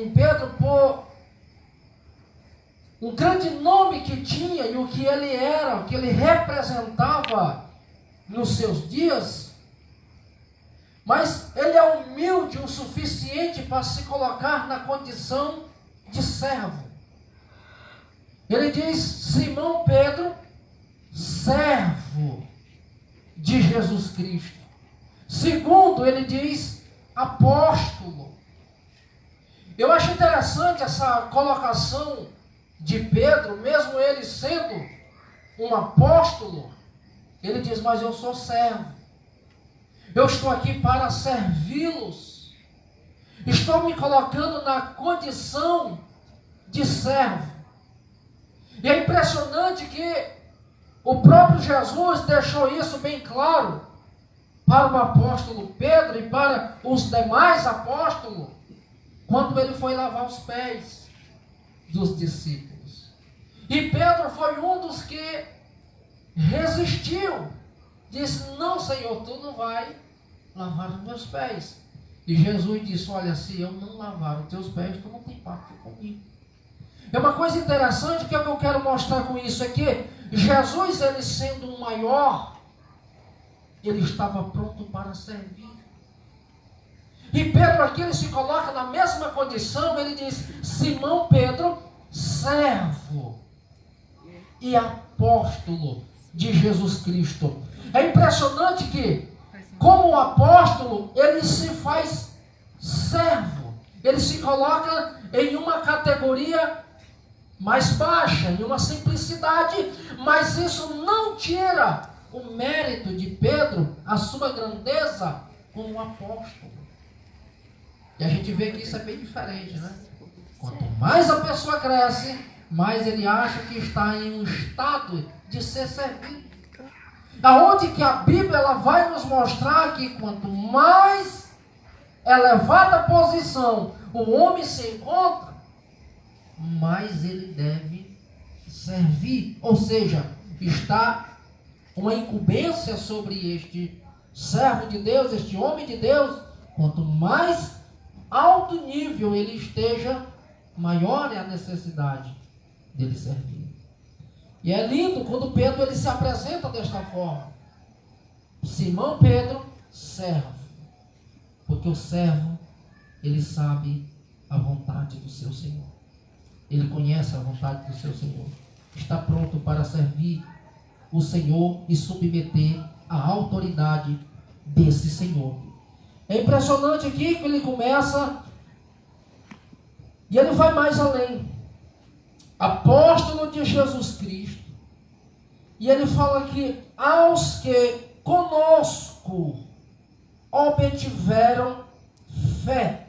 em Pedro por um grande nome que tinha e o que ele era, o que ele representava nos seus dias, mas ele é humilde o suficiente para se colocar na condição de servo. Ele diz: Simão Pedro, servo de Jesus Cristo. Segundo, ele diz apóstolo. Eu acho interessante essa colocação de Pedro, mesmo ele sendo um apóstolo, ele diz: mas eu sou servo. Eu estou aqui para servi-los. Estou me colocando na condição de servo. E é impressionante que o próprio Jesus deixou isso bem claro para o apóstolo Pedro e para os demais apóstolos, quando ele foi lavar os pés dos discípulos. E Pedro foi um dos que resistiu. Disse: não, Senhor, tu não vai lavar os meus pés. E Jesus disse: olha, se eu não lavar os teus pés, tu não tem pacto comigo. É uma coisa interessante que eu quero mostrar com isso é que Jesus, ele sendo o maior, ele estava pronto para servir. E Pedro aqui, ele se coloca na mesma condição. Ele diz: Simão Pedro, servo e apóstolo de Jesus Cristo. É impressionante que, como apóstolo, ele se faz servo. Ele se coloca em uma categoria mais baixa, em uma simplicidade, mas isso não tira o mérito de Pedro, a sua grandeza como apóstolo. E a gente vê que isso é bem diferente, né? Quanto mais a pessoa cresce, mais ele acha que está em um estado de ser servido. Aonde que a Bíblia ela vai nos mostrar que quanto mais elevada a posição o homem se encontra, mais ele deve servir. Ou seja, está uma incumbência sobre este servo de Deus, este homem de Deus. Quanto mais alto nível ele esteja, maior é a necessidade dele servir. E é lindo quando Pedro ele se apresenta desta forma: Simão Pedro, servo. Porque o servo, ele sabe a vontade do seu Senhor. Ele conhece a vontade do seu Senhor. Está pronto para servir o Senhor e submeter a autoridade desse Senhor. É impressionante aqui que ele começa e ele vai mais além. Apóstolo de Jesus Cristo. E ele fala que aos que conosco obtiveram fé.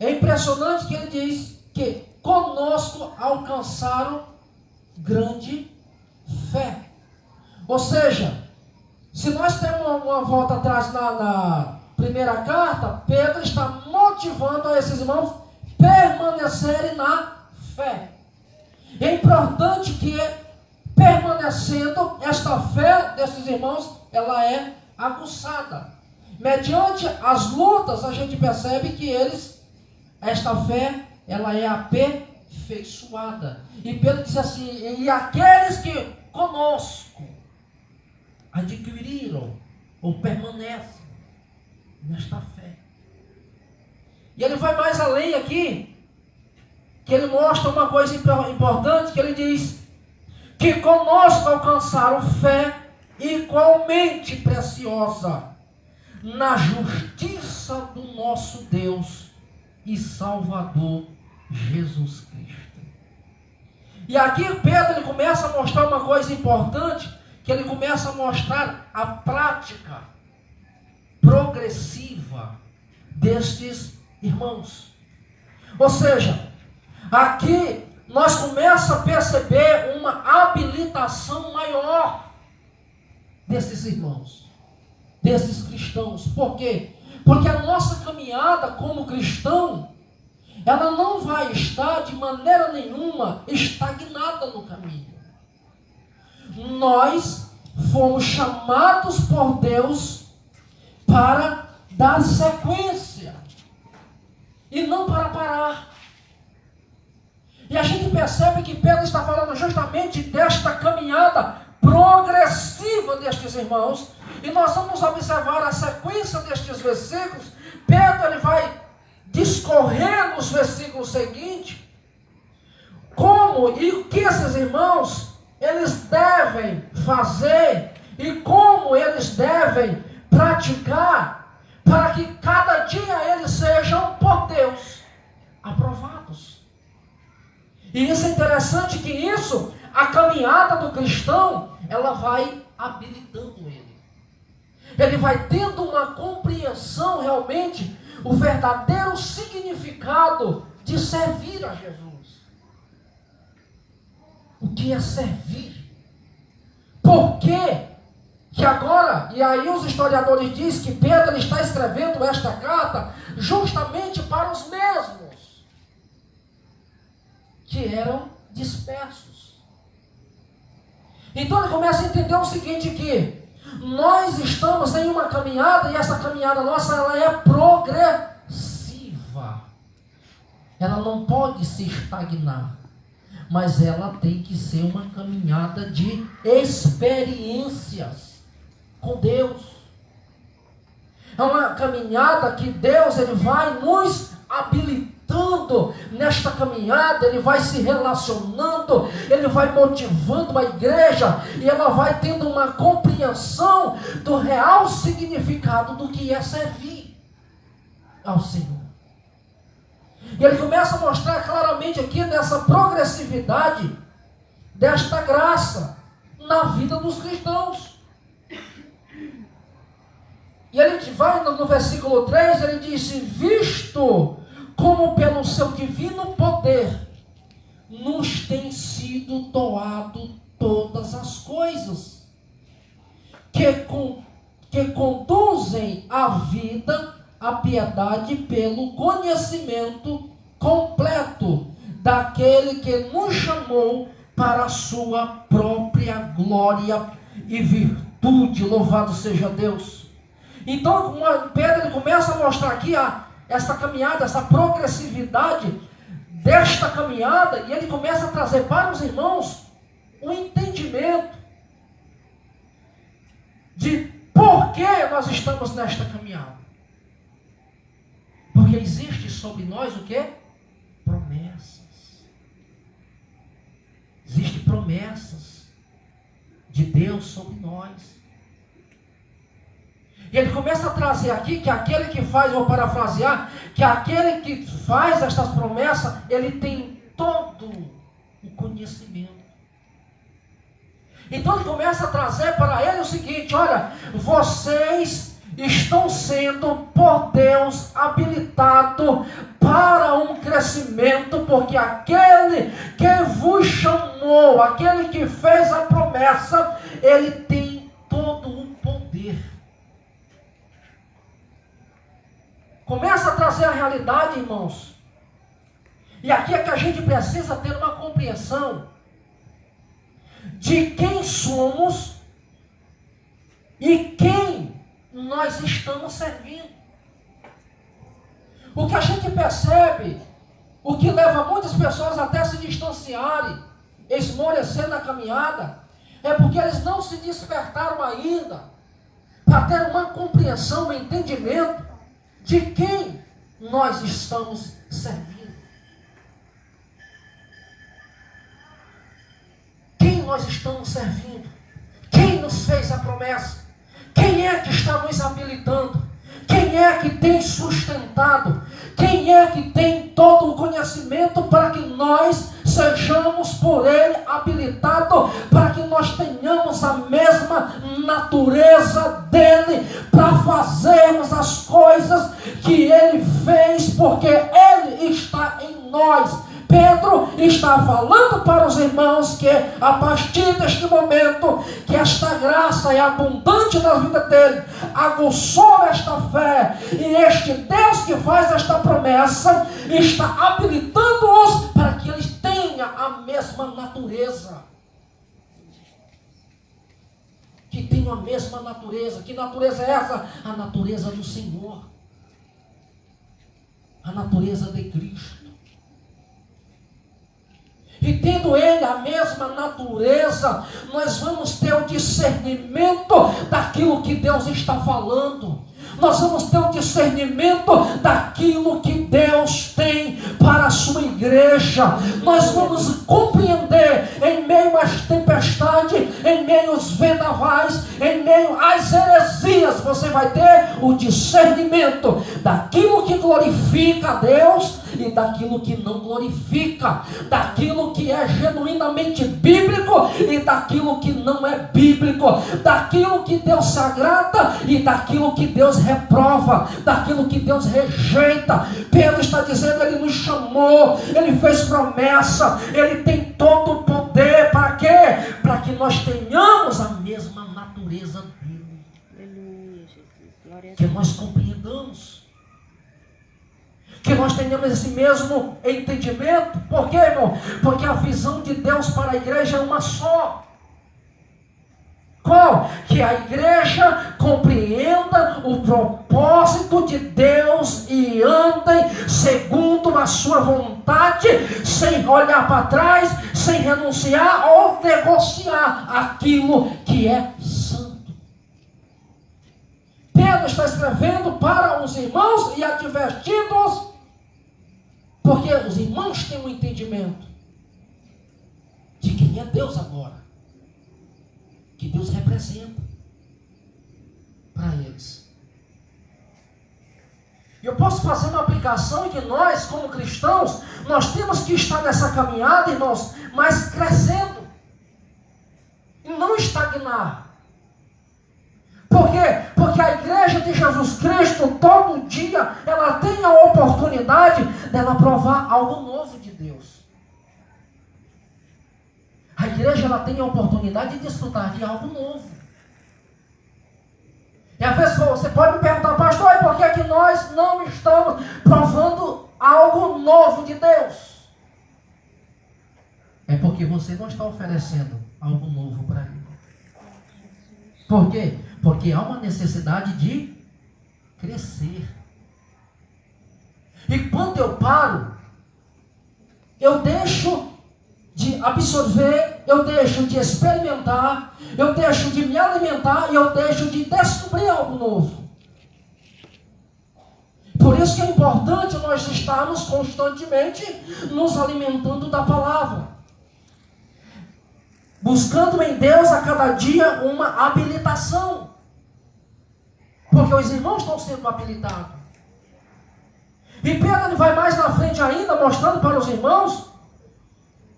É impressionante que ele diz que conosco alcançaram grande fé. Ou seja, se nós temos uma volta atrás na primeira carta, Pedro está motivando a esses irmãos permanecerem na fé. É importante que, permanecendo, esta fé desses irmãos, ela é aguçada. Mediante as lutas, a gente percebe que esta fé, ela é aperfeiçoada. E Pedro diz assim: e aqueles que conosco adquiriram ou permanecem nesta fé. E ele vai mais além aqui, que ele mostra uma coisa importante, que ele diz que conosco alcançaram fé igualmente preciosa na justiça do nosso Deus e Salvador Jesus Cristo. E aqui Pedro ele começa a mostrar uma coisa importante, que ele começa a mostrar a prática progressiva destes irmãos. Ou seja, aqui nós começamos a perceber uma habilitação maior desses irmãos, desses cristãos. Por quê? Porque a nossa caminhada como cristão, ela não vai estar de maneira nenhuma estagnada no caminho. Nós fomos chamados por Deus para dar sequência e não para percebe que Pedro está falando justamente desta caminhada progressiva destes irmãos. E nós vamos observar a sequência destes versículos. Pedro ele vai discorrer nos versículos seguintes como e o que esses irmãos eles devem fazer e como eles devem praticar para que cada dia eles sejam por Deus aprovados. E isso é interessante que isso, a caminhada do cristão, ela vai habilitando ele. Ele vai tendo uma compreensão realmente, o verdadeiro significado de servir a Jesus. O que é servir? Por quê? Que agora, e aí os historiadores dizem que Pedro está escrevendo esta carta justamente para os mesmos que eram dispersos. Então ele começa a entender o seguinte, que nós estamos em uma caminhada, e essa caminhada nossa ela é progressiva. Ela não pode se estagnar, mas ela tem que ser uma caminhada de experiências com Deus. É uma caminhada que Deus ele vai nos habilitando nesta caminhada, ele vai se relacionando, ele vai motivando a igreja, e ela vai tendo uma compreensão do real significado do que é servir ao Senhor. E ele começa a mostrar claramente aqui nessa progressividade desta graça na vida dos cristãos. E ele vai no versículo 3, ele diz: visto como pelo seu divino poder nos tem sido doado todas as coisas que conduzem a vida, a piedade, pelo conhecimento completo daquele que nos chamou para a sua própria glória e virtude. Louvado seja Deus. Então Pedro ele começa a mostrar aqui essa caminhada, essa progressividade desta caminhada, e ele começa a trazer para os irmãos um entendimento de por que nós estamos nesta caminhada. Porque existe sobre nós o quê? Promessas. Existem promessas de Deus sobre nós. E ele começa a trazer aqui que aquele que faz, vou parafrasear, que aquele que faz estas promessas, ele tem todo o conhecimento. Então ele começa a trazer para ele o seguinte: olha, vocês estão sendo por Deus habilitados para um crescimento, porque aquele que vos chamou, aquele que fez a promessa, ele tem todo o poder. Começa a trazer a realidade, irmãos. E aqui é que a gente precisa ter uma compreensão de quem somos e quem nós estamos servindo. O que a gente percebe, o que leva muitas pessoas até se distanciarem, esmorecer na caminhada, é porque eles não se despertaram ainda para ter uma compreensão, um entendimento de quem nós estamos servindo. Quem nós estamos servindo? Quem nos fez a promessa? Quem é que está nos habilitando? Quem é que tem sustentado? Quem é que tem todo o conhecimento para que nós sejamos por Ele habilitados, para que nós tenhamos a mesma natureza dEle, para fazermos as coisas que Ele fez, porque Ele está em nós. Pedro está falando para os irmãos que a partir deste momento, que esta graça é abundante na vida dele, aguçou esta fé, e este Deus que faz esta promessa está habilitando-os para que eles tenham a mesma natureza. Que tenham a mesma natureza. Que natureza é essa? A natureza do Senhor, a natureza de Cristo. E a mesma natureza, nós vamos ter o discernimento daquilo que Deus está falando. Nós vamos ter o discernimento daquilo que Deus tem para a sua igreja. Nós vamos compreender em meio às tempestades, em meio aos vendavais, em meio às heresias. Você vai ter o discernimento daquilo que glorifica a Deus e daquilo que não glorifica, daquilo que é genuinamente bíblico e daquilo que não é bíblico, daquilo que Deus se agrada e daquilo que Deus reprova, daquilo que Deus rejeita. Pedro está dizendo, ele nos chamou, ele fez promessa, ele tem todo o poder. Para quê? Para que nós tenhamos a mesma natureza dele. Aleluia, Jesus. Glória a Deus. Que nós compreendamos, que nós tenhamos esse mesmo entendimento. Por quê, irmão? Porque a visão de Deus para a igreja é uma só. Qual? Que a igreja compreenda o propósito de Deus e andem segundo a sua vontade, sem olhar para trás, sem renunciar ou negociar aquilo que é santo. Pedro está escrevendo para os irmãos e advertindo-os, porque os irmãos têm um entendimento de quem é Deus agora, que Deus representa para eles. Eu posso fazer uma aplicação que nós, como cristãos, nós temos que estar nessa caminhada, irmãos, mas crescendo e não estagnar. Por quê? Porque a igreja de Jesus Cristo, todo dia, ela tem a oportunidade dela provar algo novo de Deus. A igreja, ela tem a oportunidade de desfrutar de algo novo. E às vezes você pode me perguntar, pastor, e por que é que nós não estamos provando algo novo de Deus? É porque você não está oferecendo algo novo para ele. Por quê? Porque há uma necessidade de crescer. E quando eu paro, eu deixo de absorver, eu deixo de experimentar, eu deixo de me alimentar e eu deixo de descobrir algo novo. Por isso que é importante nós estarmos constantemente nos alimentando da palavra, buscando em Deus a cada dia uma habilitação, porque os irmãos estão sendo habilitados. E Pedro, ele vai mais na frente ainda, mostrando para os irmãos,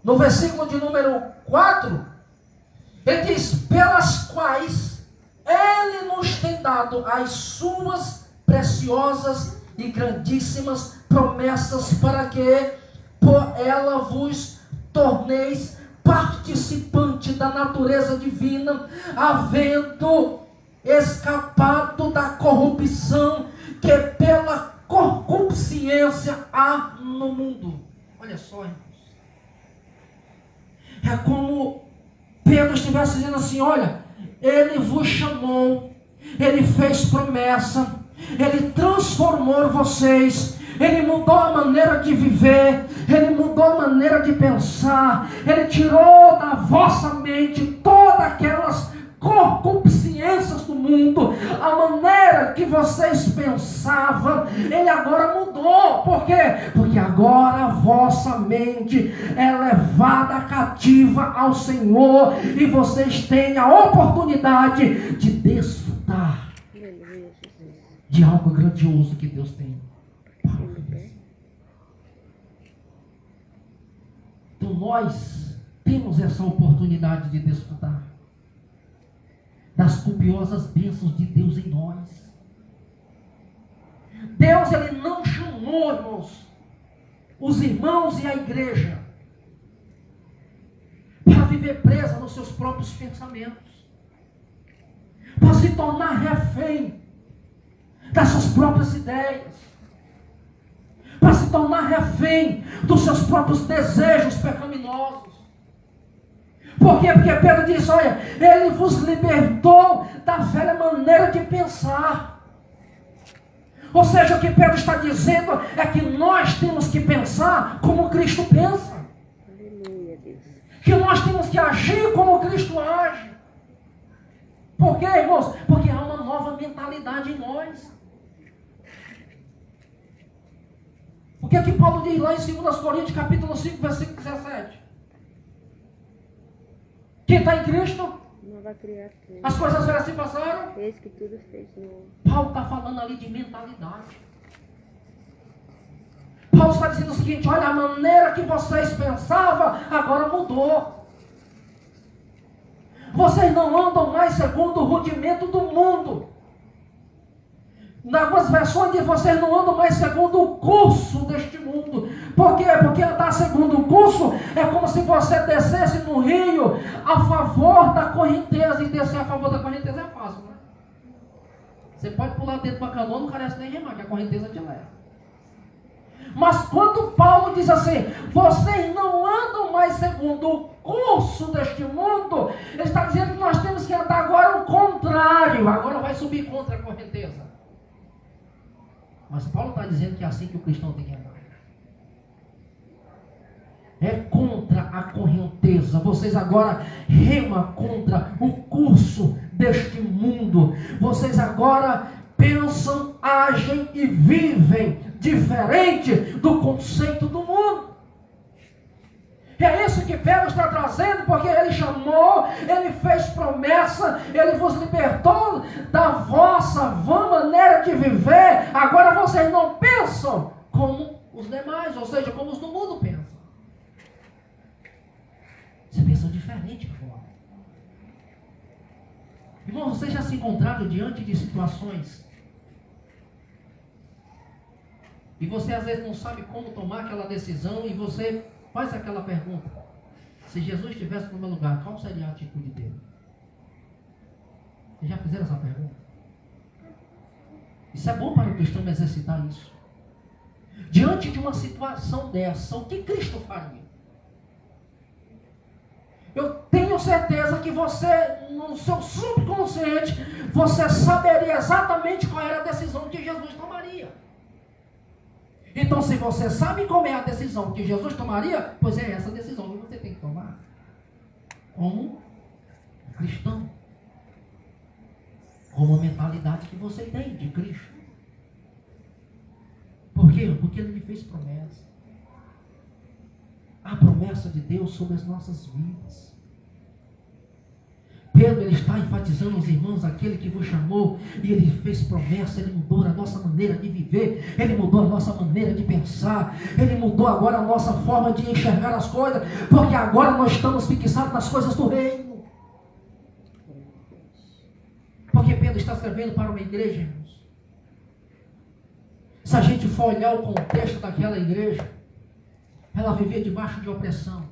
no versículo de número 4, ele diz, pelas quais ele nos tem dado as suas preciosas e grandíssimas promessas, para que por ela vos torneis participante da natureza divina, havendo escapado da corrupção que pela concupiscência há no mundo. Olha só, irmãos. É como Pedro estivesse dizendo assim, olha, ele vos chamou, ele fez promessa, ele transformou vocês, ele mudou a maneira de viver, ele mudou a maneira de pensar, ele tirou da vossa mente todas aquelas concupiscências do mundo, a maneira que vocês pensavam, ele agora mudou. Por quê? Porque agora a vossa mente é levada cativa ao Senhor e vocês têm a oportunidade de desfrutar de algo grandioso que Deus tem para vocês. Então nós temos essa oportunidade de desfrutar das copiosas bênçãos de Deus em nós. Deus, ele não chamou, irmãos, os irmãos e a igreja para viver presa nos seus próprios pensamentos, para se tornar refém das suas próprias ideias, para se tornar refém dos seus próprios desejos pecaminosos. Por quê? Porque Pedro diz, olha, ele vos libertou da velha maneira de pensar. Ou seja, o que Pedro está dizendo é que nós temos que pensar como Cristo pensa. que nós temos que agir como Cristo age. Por quê, irmãos? Porque há uma nova mentalidade em nós. O que é que Paulo diz lá em 2 Coríntios, capítulo 5, versículo 17? Quem está em Cristo? Nova criatura. As coisas velhas se passaram? Eis que tudo fez novo. Paulo está falando ali de mentalidade. Paulo está dizendo o seguinte: olha, a maneira que vocês pensavam agora mudou. Vocês não andam mais segundo o rudimento do mundo. Em algumas versões diz: vocês não andam mais segundo o curso deste mundo. Por quê? Porque andar segundo o curso é como se você descesse no rio a favor da correnteza. E descer a favor da correnteza é fácil, né? Você pode pular dentro de uma canoa, não carece nem remar, que a correnteza te leva. Mas quando Paulo diz assim: vocês não andam mais segundo o curso deste mundo, ele está dizendo que nós temos que andar agora o contrário. Agora vai subir contra a correnteza. Mas Paulo está dizendo que é assim que o cristão tem que andar. É contra a correnteza. Vocês agora remam contra o curso deste mundo. Vocês agora pensam, agem e vivem diferente do conceito do mundo. E é isso que Pedro está trazendo, porque ele chamou, ele fez promessa, ele vos libertou da vossa vã maneira de viver. Agora vocês não pensam como os demais, ou seja, como os do mundo pensam. Vocês pensam diferente agora. Irmão, vocês já se encontraram diante de situações e você às vezes não sabe como tomar aquela decisão e você faz aquela pergunta: se Jesus estivesse no meu lugar, qual seria a atitude dele? Vocês já fizeram essa pergunta? Isso é bom para o cristão exercitar isso. Diante de uma situação dessa, o que Cristo faria? Eu tenho certeza que você, no seu subconsciente, você saberia exatamente qual era a decisão que Jesus tomaria. Então, se você sabe qual é a decisão que Jesus tomaria, pois é essa decisão que você tem que tomar como cristão, como a mentalidade que você tem de Cristo. Por quê? Porque Ele me fez promessa. A promessa de Deus sobre as nossas vidas. Pedro, ele está enfatizando aos irmãos aquele que vos chamou, e ele fez promessa, ele mudou a nossa maneira de viver, ele mudou a nossa maneira de pensar, ele mudou agora a nossa forma de enxergar as coisas, porque agora nós estamos fixados nas coisas do reino. Porque Pedro está escrevendo para uma igreja, irmãos. Se a gente for olhar o contexto daquela igreja, ela vivia debaixo de opressão.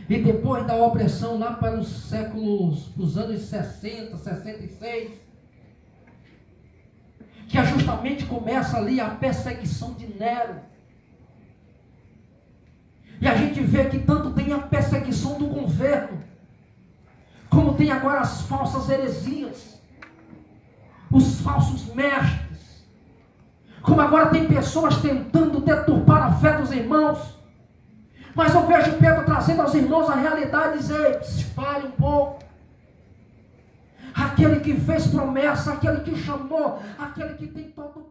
E depois da opressão, lá para os anos 60, 66, que é justamente começa ali a perseguição de Nero. E a gente vê que tanto tem a perseguição do governo, como tem agora as falsas heresias, os falsos mestres, como agora tem pessoas tentando deturpar a fé dos irmãos. Mas eu vejo Pedro trazendo aos irmãos a realidade e dizer: espalhe um pouco. Aquele que fez promessa, aquele que chamou, aquele que tem todo